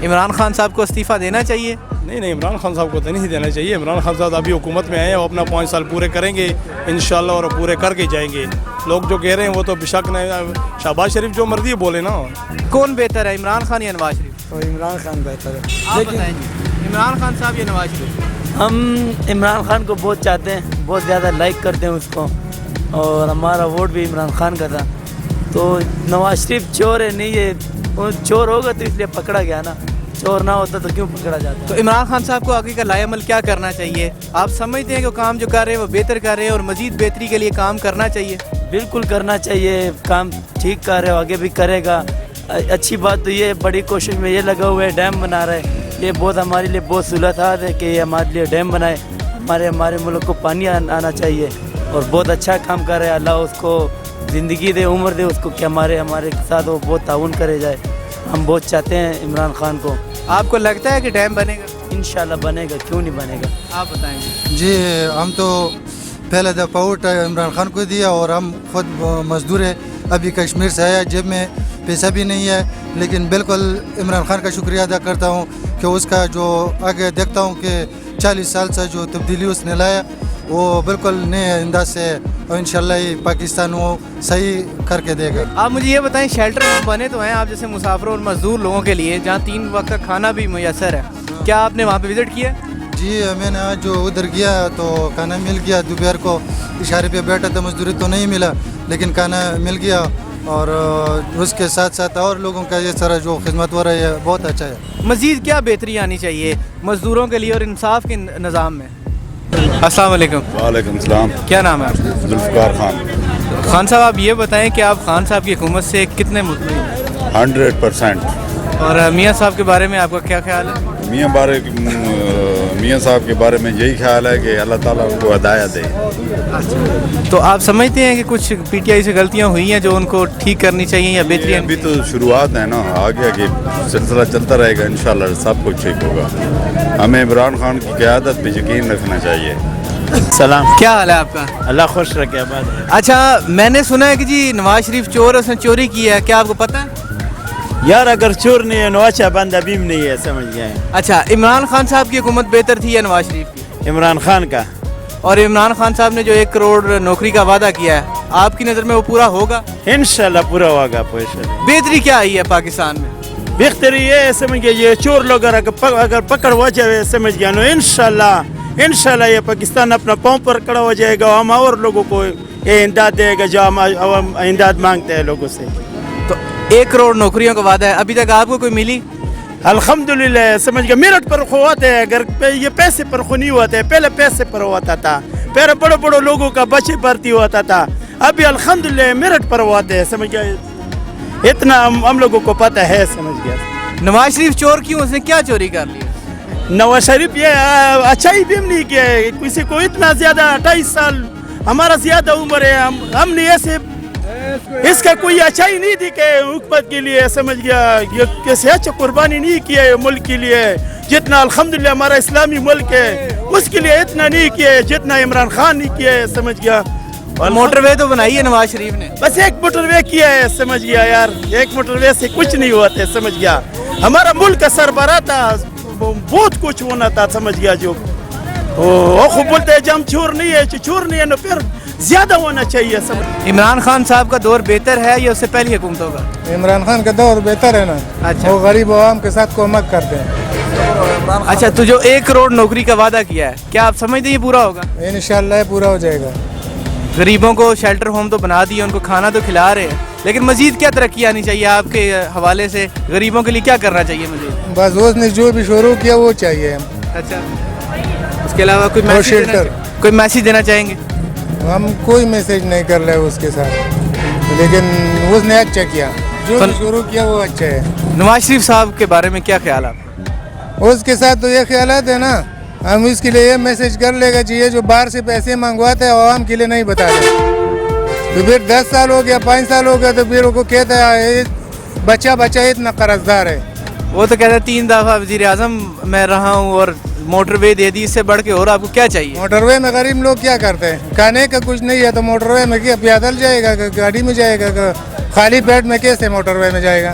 عمران خان صاحب کو استعفیٰ دینا چاہیے؟ نہیں عمران خان صاحب کو تو نہیں دینا چاہیے. عمران خان صاحب ابھی حکومت میں آئے ہیں, وہ اپنا 5 سال پورے کریں گے انشاءاللہ, اور پورے کر کے جائیں گے. لوگ جو کہہ رہے ہیں وہ تو بشک نہیں. شہباز شریف جو مرضی بولے نا. کون بہتر ہے, عمران خان یا نواز شریف؟ عمران خان بہتر ہے. آپ بتائیں جی, عمران خان صاحب یا نواز شریف؟ ہم عمران خان کو بہت چاہتے ہیں, بہت زیادہ لائک کرتے ہیں اس کو, اور ہمارا ووٹ بھی عمران خان کا تھا. تو نواز شریف چور ہے نہیں, یہ چور ہوگا تو اس لیے پکڑا گیا نا, چور نہ ہوتا تو کیوں پکڑا جاتا. تو عمران خان صاحب کو آگے کا لائے عمل کیا کرنا چاہیے؟ آپ سمجھتے ہیں کہ کام جو کر رہے ہیں وہ بہتر کر رہے ہیں اور مزید بہتری کے لیے کام کرنا چاہیے؟ بالکل کرنا چاہیے, کام ٹھیک کر رہے ہو, آگے بھی کرے گا. اچھی بات تو یہ بڑی کوشش میں یہ لگا ہوا ہے, ڈیم بنا رہے ہیں. یہ بہت ہمارے لیے بہت سہولتات ہے کہ یہ ہمارے لیے ڈیم بنائے. ہمارے ملک کو پانی آنا چاہیے, اور بہت اچھا کام کر رہے ہیں. اللہ اس کو زندگی دے, عمر دے اس کو, کہ ہمارے ساتھ وہ بہت تعاون کرے جائے. ہم بہت چاہتے ہیں عمران خان کو. آپ کو لگتا ہے کہ ڈیم بنے گا؟ انشاءاللہ بنے گا, کیوں نہیں بنے گا. آپ بتائیں گے. جی ہم تو پہلے دفعہ ووٹ عمران خان کو دیا, اور ہم خود مزدور ہیں, ابھی کشمیر سے آیا, جیب میں پیسہ بھی نہیں ہے, لیکن بالکل عمران خان کا شکریہ ادا کرتا ہوں کہ اس کا جو آگے دیکھتا ہوں کہ 40 سال سے جو تبدیلی اس نے لایا وہ بالکل نئے انداز سے, اور انشاءاللہ یہ پاکستان وہ صحیح کر کے دے گا. آپ مجھے یہ بتائیں, شیلٹر بنے تو ہیں آپ جیسے مسافروں اور مزدور لوگوں کے لیے, جہاں 3 وقت کا کھانا بھی میسر ہے, کیا آپ نے وہاں پہ وزٹ کیا؟ جی میں نے آج جو ادھر گیا تو کھانا مل گیا. دوپہر کو اشارے پہ بیٹھا تھا, مزدوری تو نہیں ملا لیکن کھانا مل گیا, اور اس کے ساتھ ساتھ اور لوگوں کا یہ سارا جو خدمت ہو رہا ہے بہت اچھا ہے. مزید کیا بہتری آنی چاہیے مزدوروں کے لیے اور انصاف کے نظام میں؟ السلام علیکم. وعلیکم السلام. کیا نام ہے آپ؟ ذوالفقار خان. خان صاحب آپ یہ بتائیں کہ آپ خان صاحب کی حکومت سے کتنے مطمئن ہیں؟ 100%. اور میاں صاحب کے بارے میں آپ کا کیا خیال ہے؟ میاں صاحب کے بارے میں یہی خیال ہے کہ اللہ تعالیٰ ان کو ہدایت دے. تو آپ سمجھتے ہیں کہ کچھ پی ٹی آئی سے غلطیاں ہوئی ہیں جو ان کو ٹھیک کرنی چاہیے یا بہتری؟ ابھی تو شروعات ہے نا, آگے کہ سلسلہ چلتا رہے گا, انشاءاللہ سب کچھ ٹھیک ہوگا. ہمیں عمران خان کی قیادت پہ یقین رکھنا چاہیے. سلام, کیا حال ہے آپ کا؟ اللہ خوش رکھے. اچھا, میں نے سنا ہے کہ جی نواز شریف چور ہے, اس نے چوری کی ہے, کیا آپ کو پتہ ہے؟ یار اگر چور نہیں ہے, نواز بند ابھی نہیں ہے, سمجھ گئے. اچھا, عمران خان صاحب کی حکومت بہتر تھی یا نواز شریف کی؟ عمران خان کا. اور عمران خان صاحب نے جو 1 کروڑ نوکری کا وعدہ کیا ہے, آپ کی نظر میں وہ پورا ہوگا؟ انشاءاللہ پورا ہوگا. بہتری کیا آئی ہے پاکستان میں؟ بہتری یہ سمجھ گیا, یہ چور لوگ اگر پکڑ ہو جائے, سمجھ گیا نا, انشاءاللہ یہ پاکستان اپنا پاؤں پر کھڑا ہو جائے گا. ہم اور لوگوں کو یہ امداد دے گا جو ہم امداد مانگتے ہیں لوگوں سے. تو 1 کروڑ نوکریوں کا وعدہ ہے, ابھی تک آپ کو کوئی ملی؟ الحمدللہ, سمجھ گیا, میرٹ پر ہوتے ہیں, اگر یہ پیسے پر نہیں ہوتے, پہلے پیسے پر ہوتا تھا, پہلے بڑے لوگوں کا بچے بھرتی ہوتا تھا, ابھی الحمدللہ میرٹ پر ہوتے ہیں. سمجھ گیا, اتنا ہم لوگوں کو پتہ ہے. سمجھ گیا. نواز شریف چور کیوں, اس نے کیا چوری کر لی؟ نواز شریف یہ اچھائی بھی نہیں کیا ہے, کسی کو اتنا زیادہ 28 سال ہمارا زیادہ عمر ہے, ہم نے ایسے اس کا کوئی اچھائی نہیں دی کہ حکومت کے لیے, سمجھ گیا, یہ کیسے اچھا قربانی نہیں کیا ہے ملک کے لیے, جتنا الحمدللہ ہمارا اسلامی ملک ہے اس کے لیے اتنا نہیں کیا ہے جتنا عمران خان نے کیا ہے. سمجھ گیا. موٹر وے تو بنائی ہے نواز شریف نے, بس 1 موٹر وے کیا ہے. سمجھ گیا یار, 1 موٹر وے سے کچھ نہیں ہوتا ہے. سمجھ گیا, ہمارا ملک کا سربراہ تھا, بہت کچھ ہونا تھا. سمجھ گیا, جو بولتے ہیں ہم چور نہیں ہے نا, پھر زیادہ ہونا چاہیے. عمران خان صاحب کا دور بہتر ہے یا اس سے پہلی حکومتوں کا؟ عمران خان کا دور بہتر ہے نا. اچھا, وہ غریب عوام کے ساتھ کومک کرتے ہیں. اچھا, تو جو 1 کروڑ نوکری کا وعدہ کیا ہے, کیا آپ سمجھتے ہیں یہ پورا ہوگا؟ انشاءاللہ پورا ہو جائے گا. غریبوں کو شیلٹر ہوم تو بنا دیے, ان کو کھانا تو کھلا رہے ہیں, لیکن مزید کیا ترقی آنی چاہیے آپ کے حوالے سے؟ غریبوں کے لیے کیا کرنا چاہیے مزید؟ بس اس نے جو بھی شروع کیا وہ چاہیے. اچھا, اس کے علاوہ کوئی میسیج دینا چاہیں گے؟ ہم کوئی میسیج نہیں کر رہے اس کے ساتھ, لیکن اس نے اچھا کیا, جو بھی شروع کیا وہ اچھا ہے. نواز شریف صاحب کے بارے میں کیا خیال آپ؟ اس کے ساتھ تو یہ خیالات ہے نا, ہم اس کے لیے یہ میسیج کر لے گا چاہیے, جو باہر سے پیسے منگواتے ہیں عوام کے لیے نہیں بتاتے, تو پھر 10 سال ہو گیا, 5 سال ہو گیا, تو پھر وہ کہتا ہے بچہ اتنا قرض دار ہے. وہ تو کہتا ہے 3 دفعہ وزیر اعظم میں رہا ہوں اور موٹر وے دے دی, اس سے بڑھ کے اور آپ کو کیا چاہیے؟ موٹر وے میں غریب لوگ کیا کرتے ہیں, کھانے کا کچھ نہیں ہے تو موٹر وے میں کیا پیدل جائے گا, گاڑی میں جائے گا, خالی پیٹ میں کیسے موٹر وے میں جائے گا؟